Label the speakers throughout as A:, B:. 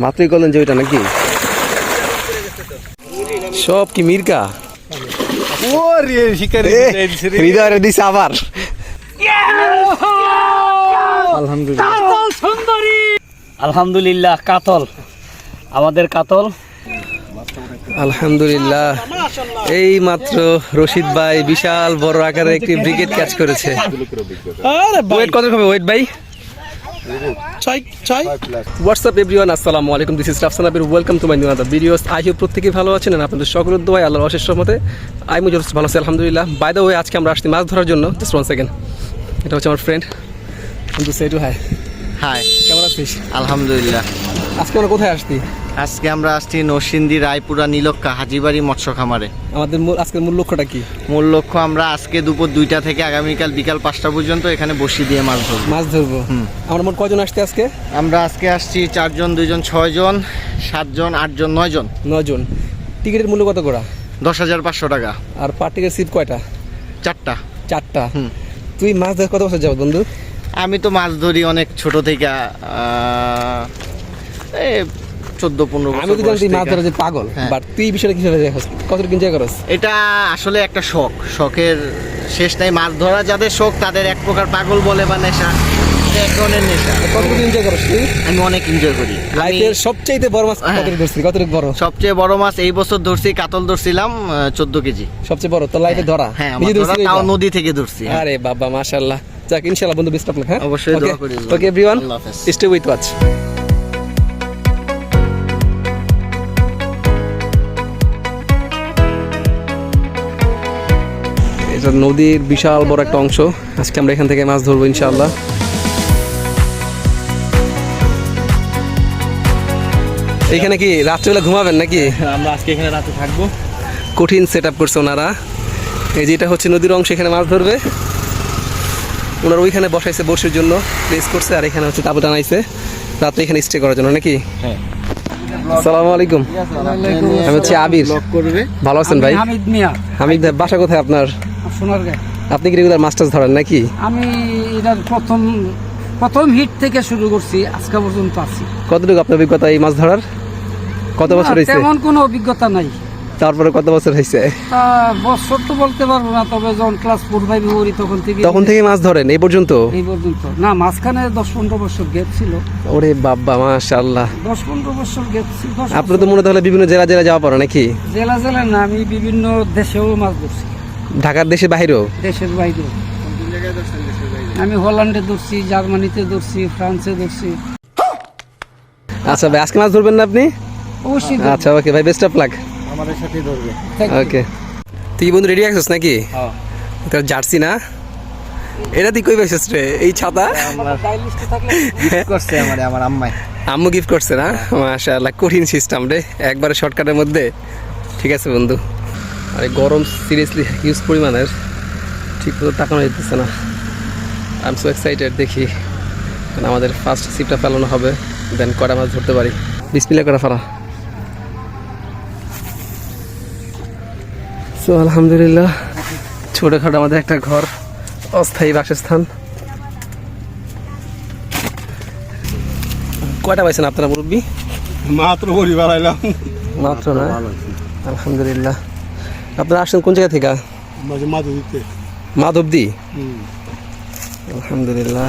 A: মাত্রই করলেন যে ওইটা নাকি সব কি মির্কা হৃদয় দিছে আবার
B: আলহামদুলিল্লাহ কাতল আমাদের কাতল
A: আলহামদুলিল্লাহ এই মাত্র রশিদ ভাই বিশাল বড় আকারের একটি ব্রিগেড ক্যাচ করেছে ওয়েট কত হবে ওয়েট ভাই হোয়াটসঅ্যাপ এভরিওয়ান আসসালামু আলাইকুম this is Rafsan Abir welcome to my new other videos I hope প্রত্যেকেই ভালো আছেন আর আপনাদের সকলের দোয়ায় আল্লাহর অশেষ রহমতে আমি যথেষ্ট ভালো আছি আলহামদুলিল্লাহ বাই দ্য ওয়ে আজকে আমরা আসছি মাছ ধরার জন্য জাস্ট ওয়ান সেকেন্ড এটা হচ্ছে আমার ফ্রেন্ড কিন্তু সে টু হাই
C: হাই,
A: কেমন আছিস?
C: আলহামদুলিল্লাহ।
A: আজকে আমরা কোথায় আসছি?
C: আজকে আমরা আসছি নরসিংদী রায়পুরা নীলক্কা হাজিবাড়ি মৎস্য খামারে।
A: আমাদের আজকের মূল লক্ষ্যটা কি?
C: মূল লক্ষ্য আমরা আজকে দুপুর 2টা থেকে আগামীকাল বিকাল 5টা পর্যন্ত এখানে বসি দিয়ে মাছ ধরবো।
A: আমরা মোট কয়জন আসছি আজকে?
C: আমরা আজকে আসছি 4 জন, 2 জন 6 জন, 7 জন, 8 জন, 9 জন।
A: 9 জন। টিকিটের মূল্য কত করে?
C: 10,500 টাকা।
A: আর পার টিকিট সিট কয়টা?
C: 4টা।
A: তুই মাছ ধর কত বছর যাবো বন্ধু?
C: আমি তো মাছ ধরি অনেক ছোট থেকে, 14-15 বছর।
A: আমি তো জানি তুই মাছ ধরা যে পাগল, বাট তুই এই বিষয়টা কিভাবে দেখছ? কতটুকু এনজয় করছ?
C: এটা আসলে একটা শখের শেষ নাই। মাছ ধরা যাদের শখ তাদের এক প্রকার পাগল বলে বা নেশা, এক ধরনের নেশা।
A: কতটুকু এনজয় করছ তুই?
C: আমি অনেক এনজয় করি।
A: লাইফের সবচেয়ে বড় মাছ কতটুকু ধরছিস? কতটুকু বড়?
C: সবচেয়ে বড় মাছ এই বছর ধরছি, কাতল ধরছিলাম 14 কেজি।
A: সবচেয়ে বড় তোর লাইফে ধরা?
C: হ্যাঁ, তাও নদী থেকে ধরছি।
A: আরে বাবা মাশাআল্লাহ। যাক ইনশাআল্লাহ বন্ধু বেস্ট অফ লাক। হ্যাঁ
C: অবশ্যই দোয়া করি।
A: ওকে এভরিওয়ান, স্টে উইথ ওয়াচ। এটা নদীর বিশাল বড় একটা অংশ। আজকে আমরা এখান থেকে মাছ ধরবো ইনশাআল্লাহ। এখানে কি রাত্রিবেলা ঘুমাবেন নাকি?
B: আমরা আজকে এখানে রাতে থাকবো।
A: কঠিন সেট আপ করছে ওনারা। এই যেটা হচ্ছে নদীর অংশ, এখানে মাছ ধরবে ওনারা। ওইখানে বসাইছে বর্ষের জন্য, প্লেস করছে। আর এখানে হচ্ছে তাবু টানাইছে রাত্রে এখানে স্টে করার জন্য নাকি? আসসালামু আলাইকুম। আমি হচ্ছে আবির। ভালো আছেন ভাই?
B: হামিদ মিয়া।
A: হামিদ ভাই বাসা কোথায় আপনার?
B: সোনারগাঁ।
A: আপনি কি রেগুলার মাছ টাছ ধরেন নাকি?
B: আমি এটা প্রথম হিট থেকে শুরু করছি, আজকে পর্যন্ত আছি।
A: কতটুকু আপনার অভিজ্ঞতা এই মাছ ধরার? কত বছর হয়েছে?
B: তেমন কোনো অভিজ্ঞতা নাই।
A: তারপরে কত বছর হয়েছে?
B: বছর তো বলতে পারবো না, তবে যখন ক্লাস 4-5 পড়ি তখন থেকে
A: মাছ ধরেন এই পর্যন্ত?
B: এই পর্যন্ত না, মাঝখানে 10-15 বছর গ্যাপ ছিল।
A: ওরে বাবা মাশাআল্লাহ।
B: 10-15 বছর গ্যাপ ছিল।
A: আপনি তো মনে তাহলে বিভিন্ন জেলা যাওয়া পড়ে নাকি?
B: জেলা না, আমি বিভিন্ন দেশেও মাছ ধরছি।
A: ঢাকার দেশের বাইরেও?
B: দেশের বাইরেও। আমি হল্যান্ডে ধরছি, জার্মানিতে ধরছি, ফ্রান্সে ধরছি।
A: আচ্ছা ভাই, আজকে মাছ ধরবেন না আপনি?
B: অবশ্যই।
A: আচ্ছা ওকে ভাই, বেস্ট অফ লাক।
C: আমাদের সাথেই ধরবে।
A: ওকে। তুই বন্ধু রেডি আছিস নাকি?
C: হ্যাঁ।
A: তোর জার্সি না এটা তুই কই পাইছিস রে? এই ছাতা
C: গিফট করছে আমার আম্মাই।
A: আম্মু গিফট করছে না? মাশাআল্লাহ, কঠিন সিস্টেম রে, একবারে শর্টকাটের মধ্যে। ঠিক আছে বন্ধু। আরে গরম সিরিয়াসলি হিউজ পরিমাণের, ঠিক মতো তাকানো যেতেছে না। I am so excited. দেখি কারণ আমাদের ফার্স্ট সিপটা ফেলানো হবে, দেন কড়া মাছ ধরতে পারি। বিসমিল্লাহ করে ফেলা। সো আলহামদুলিল্লাহ, ছোটখাটো আমাদের একটা ঘর, অস্থায়ী বাসস্থান। কয়টা পাইছেন আপনারা মুরব্বী?
D: মাত্র বড়ি বাড়াইলাম।
A: মাত্র না? আলহামদুলিল্লাহ। আপনারা আসছেন কোন জায়গা থেকে? মাধবদী। আলহামদুলিল্লাহ।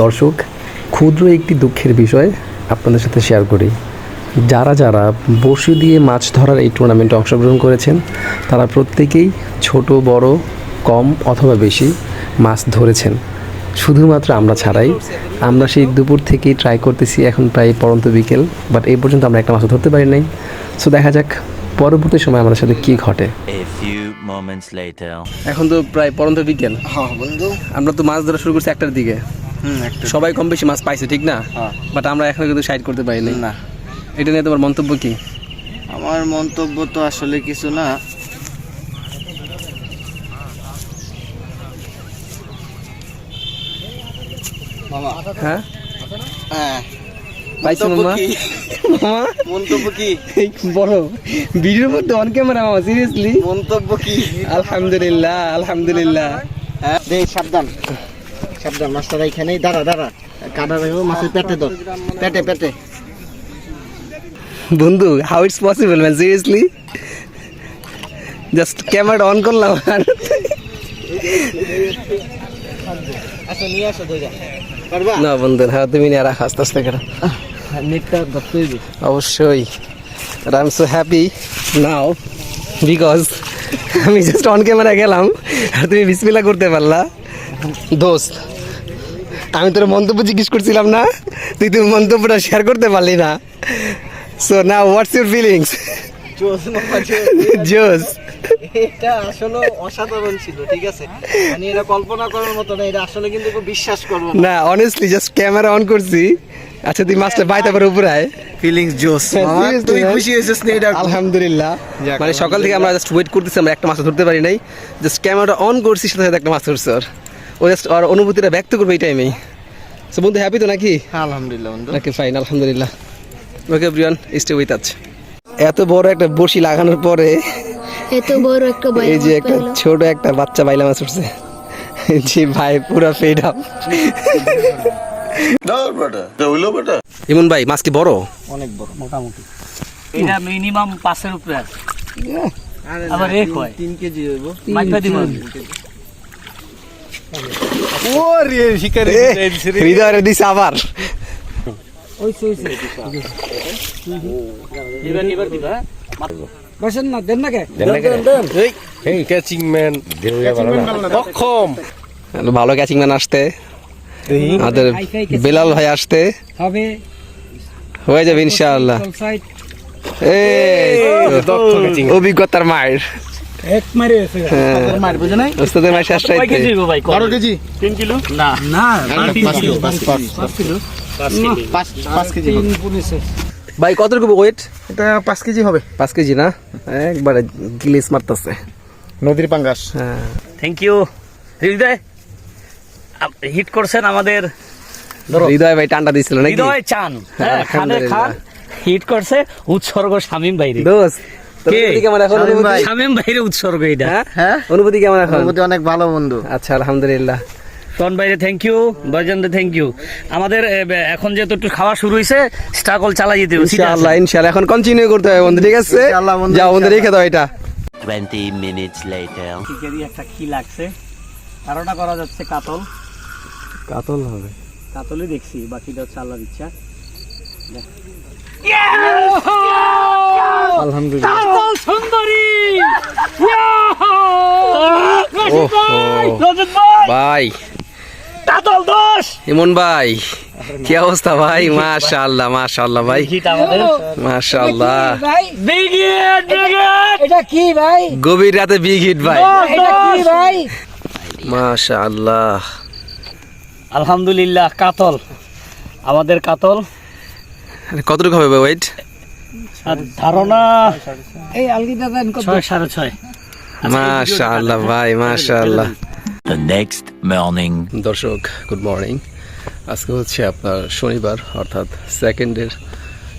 A: দর্শক, ক্ষুদ্র একটি দুঃখের বিষয় আপনাদের সাথে শেয়ার করি। যারা বড়শি দিয়ে মাছ ধরার এই টুর্নামেন্টে অংশগ্রহণ করেছেন তারা প্রত্যেকেই ছোট বড় কম অথবা বেশি মাছ ধরেছেন, শুধুমাত্র আমরা ছাড়াই। আমরা সেই দুপুর থেকেই ট্রাই করতেছি, এখন প্রায় পরন্ত বিকেল, বাট এই পর্যন্ত আমরা একটা মাছ ধরতে পারি নাই। সো দেখা যাক পরবর্তী সময় আমাদের সাথে কি ঘটে। এখন তো প্রায় পরন্ত বিকেল।
C: হ্যাঁ বন্ধু,
A: আমরা তো মাছ ধরা শুরু করছি 1টার দিকে। সবাই কম বেশি মাছ পাইছে, ঠিক না? বাট আমরা এখনো কিন্তু সাইড করতে পারিনি।
C: না।
A: এটা নিয়ে তোমার মন্তব্য কি?
C: আমার মন্তব্য তো আসলে কিছু না।
A: হ্যাঁ
C: হ্যাঁ,
A: পাইছো মামা? মামা
C: মন্তব্য কি?
A: বড় ভিডিওর মধ্যে অন ক্যামেরা মামা, সিরিয়াসলি
C: মন্তব্য কি?
A: আলহামদুলিল্লাহ আলহামদুলিল্লাহ।
C: সাবধান সাবধান, মাছটা এখানেই। দাঁড়া কাটা রাখবো, মাছের পেটে ধর, পেটে।
A: বন্ধু how it's possible man, seriously just camera on করলাম আর
C: আচ্ছা নিয়ে আসো দুইটা পারবা
A: না বন্ধু, হ্যাঁ তুমি নিয়ে রাখো আস্তে আস্তে করে।
C: নেটটা ধরতে হইবে
A: অবশ্যই, আর I am so happy now because আমি জাস্ট অন ক্যামেরা গেলাম আর তুমি বিসমিল্লাহ করতে পারলা। দোস্ত, আমি তোর মন্তব্য জিজ্ঞেস করছিলাম না, তুই তোর মন্তব্যটা শেয়ার করতে পারলি না। So now what's your feelings?
C: জোস মামা
A: জোস।
C: এটা আসলে অসাধারণ ছিল, ঠিক আছে, মানে এটা কল্পনা করার মতো না, এটা আসলে কিন্তু কেউ বিশ্বাস করবে না।
A: না অনেস্টলি জাস্ট ক্যামেরা অন করছি। আচ্ছা তুই মাছটা পাইতে পারো উপরে আয়।
C: ফিলিংস জোস মামা, তুই খুশি হয়েছিস না এটা?
A: আলহামদুলিল্লাহ, মানে সকাল থেকে আমরা জাস্ট ওয়েট করতেছি, আমরা একটা মাছ ধরতে পারি নাই, জাস্ট ক্যামেরাটা অন করছি, সাথে সাথে একটা মাছ ধরছে। ও জাস্ট আর অনুভূতিটা ব্যক্ত করবে এই টাইমেই। সো বন্ধু হ্যাপি তো নাকি?
C: আলহামদুলিল্লাহ বন্ধু।
A: ওকে ফাইন, আলহামদুলিল্লাহ। ওকে এভরিওয়ান, স্টে উইথ আস। এত বড় একটা বড়শি লাগানোর পরে
E: এত বড় একটা
A: এই যে একটা ছোট একটা বাচ্চা বাইলা মাছ উঠছে। জি ভাই পুরো ফেড আপ। ইমন ভাই মাছ কি বড়?
C: অনেক বড় মোটামুটি,
B: এটা মিনিমাম 5 উপরে আছে। আবার এক হয়
C: 3 কেজি হইব।
B: মাইপা দিব।
D: ওরে শিকারি
A: হৃদয়ের দিছে আবার।
B: ওইছে এবার দিবা। বসেন না, দেন না কে?
D: এই ক্যাচিং ম্যান অক্ষম
A: ভালো ক্যাচিং ম্যান আসতে, আমাদের বেলাল ভাই আসতে
B: হবে
A: হয়ে যাবে ইনশাআল্লাহ।
B: সাইড
A: এই তো,
D: দক্ষ ক্যাচিং
A: অভিজ্ঞতার মায়ের
B: এক মারে আছে।
C: মার বুঝে নাই?
A: ওস্তাদের মায়ের শেষ
B: কয় কেজি
A: রাইতে
B: গো ভাই?
C: 12 কেজি
B: 3 কিলো? না না
C: 5 কেজি 5 কিলো 5 কেজি
B: 3 পুলিশে।
A: ভাই কত রকম ওয়েট?
C: এটা 5 কেজি হবে।
A: 5 কেজি না, একবারে গিলিস মারতেছে।
C: নদীর পাঙ্গাস।
A: হ্যাঁ
B: থ্যাংক ইউ হৃদয়, হিট করছেন আমাদের
A: হৃদয় ভাই টান্ডা দিছিল নাকি?
B: হৃদয় চান। হ্যাঁ, খানের খান হিট করছে উৎসর্গ শামীম ভাইরে।
A: দোস্ত তোর
B: কে?
A: অনুভূতি কেমন এখন?
C: শামীম ভাই।
B: শামীম ভাইরে উৎসর্গ এটা।
C: হ্যাঁ
A: অনুভূতি কেমন এখন?
C: অনুভূতি অনেক ভালো বন্ধু।
A: আচ্ছা আলহামদুলিল্লাহ।
B: শোন ভাইরে থ্যাংক ইউ, বয়জনদে থ্যাংক ইউ। আমাদের এখন যেহেতু একটু খাওয়া শুরু হয়েছে, স্ট্রাগল চালাই যেতে হবে।
A: ইনশাআল্লাহ ইনশাআল্লাহ এখন কন্টিনিউ করতে হবে বন্ধু, ঠিক আছে?
C: ইনশাআল্লাহ বন্ধু,
A: যাও বন্ধু রেখে দাও এটা।
F: 20 minutes later.
B: শিকারি একটা কি লাগছে, কারোটা করা যাচ্ছে কাতল,
A: কাতল হবে।
B: কাতলই দেখছি, বাকিটা হচ্ছে আল্লাহর ইচ্ছা।
A: আলহামদুলিল্লাহ।
B: কাতল সুন্দরী।
A: ভাই
B: কাতল দোষ।
A: ইমন ভাই কি অবস্থা ভাই? মাশাআল্লাহ মাশাআল্লাহ ভাই,
B: হিট আমাদের
A: মাশাআল্লাহ।
B: Big hit, big hit. এটা কি ভাই?
A: গভীর রাতে বিগ হিট ভাই,
B: এটা কি ভাই?
A: মাশাআল্লাহ।
B: আলহামদুলিল্লাহ, কাতল আমাদের কাতল।
A: কতটুকু হবে ভাই ওয়েট?
B: আর ধারণা এই আলগিটা দেন কত? 6.5.5।
A: মাশাআল্লাহ ভাই মাশাআল্লাহ।
F: The next morning.
A: দর্শক গুড মর্নিং। আজকে হচ্ছে আপনার শনিবার, অর্থাৎ সেকেন্ডের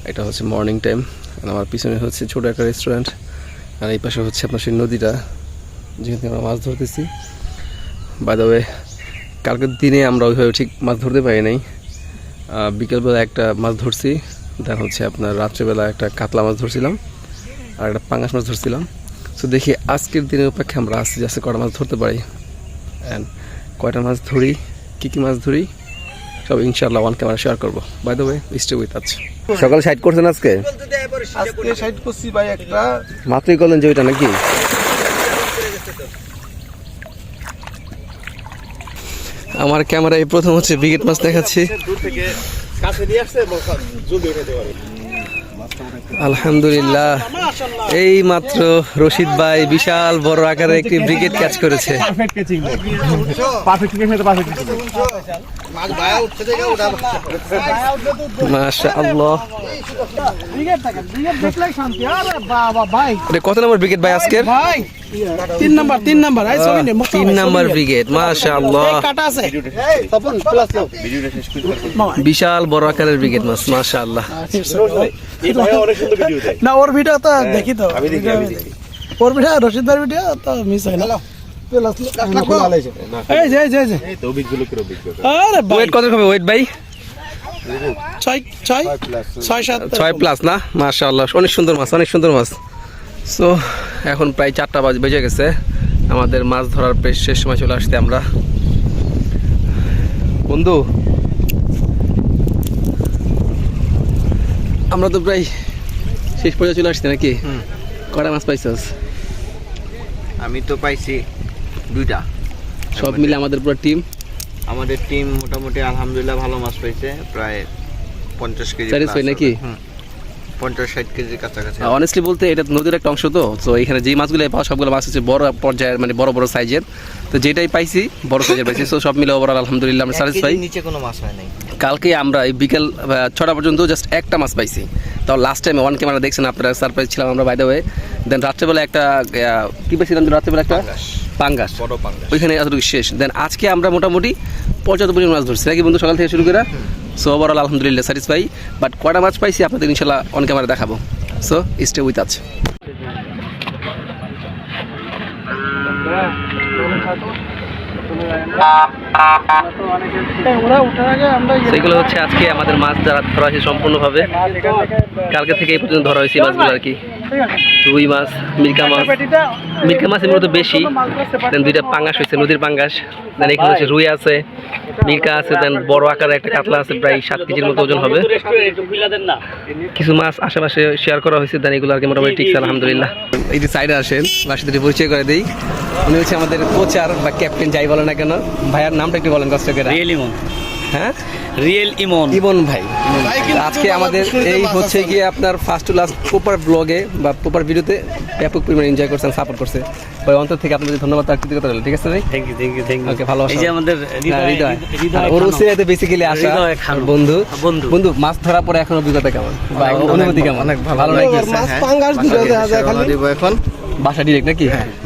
A: এটা হচ্ছে মর্নিং টাইম। আমার পিছনে হচ্ছে ছোট একটা রেস্টুরেন্ট, আর এই পাশে হচ্ছে আপনার সেই নদীটা যেখানে আমরা মাছ ধরতেছি। বাই দ্য ওয়ে কালকের দিনে আমরা ওইভাবে ঠিক মাছ ধরতে পারি নাই। বিকেলবেলা একটা মাছ ধরছি, দেন হচ্ছে আপনার রাত্রেবেলা একটা কাতলা মাছ ধরছিলাম আর একটা পাঙ্গাস মাছ ধরছিলাম। তো দেখি আজকের দিনের অপেক্ষা আমরা আস্তে আস্তে কটা মাছ ধরতে পারি, অ্যান্ড কয়টা মাছ ধরি, কী কী মাছ ধরি সব ইনশাআল্লাহ ওয়ান ক্যামেরা শেয়ার করবো। By the way stay with us. সকালে সাইড করছেন আজকে?
D: আজকে সাইড করছি ভাই একটা
A: মাত্রই করলেন যে ওইটা নাকি? আমার ক্যামেরায় প্রথম হচ্ছে ব্রিগেড মাছ দেখাচ্ছি।
D: দূর থেকে কাছে নিয়ে আসছে জলদি উঠাতে পারে।
A: আলহামদুলিল্লাহ, এই মাত্র রশিদ ভাই বিশাল বড় আকারের একটি ব্রিগেড ক্যাচ করেছে।
D: Perfect catching perfect catching perfect
C: মাছ ভায়া উঠতে থেকে ওটা
A: মাশাআল্লাহ।
B: ব্রিগেড থাকে, ব্রিগেড দেখলেই শান্তি। আরে বাবা ভাই,
A: এটা কত নম্বর ব্রিগেড ভাই আজকের?
B: ভাই 3 নাম্বার আই ছবি নে।
A: 3 নাম্বার ব্রিগেড, মাশাআল্লাহ।
B: কাটা আছে
C: তপন প্লাস নাও।
D: ভিডিওটা শেষ করে
A: বিশাল বড় আকারের ব্রিগেড মাছ, মাশাআল্লাহ।
D: এই ভাই অনেক সুন্দর ভিডিও দেয়।
B: না, ওর ভিডিও তো দেখি তো,
D: আমি দেখি
B: ওর ভিডিও রশিদ ভাইয়ের ভিডিও তো মিস হয় না। প্লাস এই যে
D: এই তো অভিজ্ঞ লোকের অভিজ্ঞতা।
B: আরে ভাই
A: ওয়েট কত হবে ওয়েট ভাই? ছয় প্লাস না, মাশাআল্লাহ, অনেক সুন্দর মাছ, অনেক সুন্দর মাছ। সো এখন প্রায় 4টা বেজে গেছে, আমাদের মাছ ধরার প্রায় শেষ সময় চলে আসতে আমরা। বন্ধু, আমরা তো প্রায় শেষ পর্যায়ে চলে আসছি নাকি? কটা মাছ পাইছস?
C: আমি তো পাইছি 2টা।
A: সব মিলে আমাদের পুরো টিম,
C: আমাদের টিম মোটামুটি আলহামদুলিল্লাহ ভালো মাছ পাইছে, প্রায় 50 কেজি
A: Satisfied নাকি?
C: 50-60 কেজির কাছাকাছি।
A: অনেস্টলি বলতে এটা নদীর একটা অংশ, তো এখানে যে মাছগুলো পাওয়া সবগুলো মাছ হচ্ছে বড় পর্যায়ের, মানে বড় বড় সাইজের। তো যেটাই পাইছি বড় সাইজের পাইছি। সো সব মিলে ওভারঅল আলহামদুলিল্লাহ আমরা স্যাটিসফাই।
C: নিচে কোনো মাছ হয় নাই।
A: কালকে আমরা এই বিকেল 6টা পর্যন্ত জাস্ট একটা মাছ পাইছি। তো লাস্ট টাইমে অন ক্যামেরা দেখছেন আপনারা, সারপ্রাইজ ছিলাম আমরা বাই দ্য ওয়ে। দেন রাত্রেবেলা একটা কি পেয়েছিলাম, রাত্রেবেলা একটা পাঙ্গাস,
C: বড় পাঙ্গাস,
A: ওইখানে এতটুকু শেষ। দেন আজকে আমরা মোটামুটি পর্যাপ্ত পরিমাণ মাছ ধরছি নাকি বন্ধু, সকাল থেকে শুরু করে। সো ওভারঅল আলহামদুলিল্লাহ স্যাটিসফাই। বাট কয়টা মাছ পাইছি আপনাদের ইনশাল্লাহ অন ক্যামেরা দেখাবো। সো স্টে উইথ আছ। সেইগুলো হচ্ছে আজকে আমাদের মাছ ধরা হয়েছে সম্পূর্ণভাবে। কালকে থেকে এই পর্যন্ত ধরা হয়েছে মাছগুলো আর কি। রুই মাছ, মিরকা মাছ মূলত বেশি। দেন 2টা পাঙ্গাস হয়েছে, নদীর পাঙ্গাস। দেন এখানে হচ্ছে রুই আছে, মিরকা আছে, দেন বড় আকারের একটা কাতলা আছে, প্রায় 7 কেজির মতো ওজন হবে। কিছু মাছ আশেপাশে শেয়ার করা হয়েছে, দেন এগুলো আর কি মোটামুটি ঠিক আছে আলহামদুলিল্লাহ। এই যে সাইডে আসেন, বাসা থেকে পরিচয় করে দিই। উনি হচ্ছে আমাদের কোচার বা ক্যাপ্টেন, যাই বলেন না কেন। ভাইয়ার নামটা একটু বলেন কষ্ট করে।
B: রিয়েল ইমন।
A: হ্যাঁ,
B: রিয়েল ইমন।
A: ইমন ভাই। আজকে আমাদের এই হচ্ছে গিয়ে আপনার ফার্স্ট টু লাস্ট প্রপার ব্লগে বা প্রপার ভিডিওতে ব্যাপক পরিমাণে এনজয় করছেন, সাপোর্ট করছে। ভাই অন্তর থেকে আপনাদের ধন্যবাদ আর কৃতজ্ঞতা রইল। ঠিক আছে ভাই,
B: থ্যাংক ইউ।
A: ওকে, ভালোবাসা।
B: এই যে আমাদের
A: হৃদয়, ওর উসিলাতে বেসিক্যালি আসা বন্ধু। বন্ধু, মাছ ধরার পরে এখন অভিজ্ঞতা কেমন বা অনুভূতি কেমন?
C: অনেক
A: ভালো লাগছে।
C: মাছ পাঙ্গাস দিব এখন
A: বাসা ডিরেক্ট নাকি?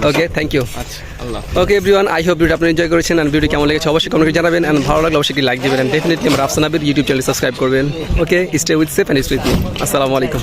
A: Okay, thank you.
C: আচ্ছা, আল্লাহ।
A: Okay everyone, I hope video আপনি এনজয় করেছেন। আর ভিডিও কেমন লেগেছে অবশ্যই কমেন্টে জানাবেন। এন্ড ভালো লাগলে অবশ্যই লাইক দিবেন। এন্ড ডেফিনেটলি আমার আফসানাবির ইউটিউব চ্যানেল সাবস্ক্রাইব করবেন। Okay, stay with safe and stay with me. আসসালামু আলাইকুম।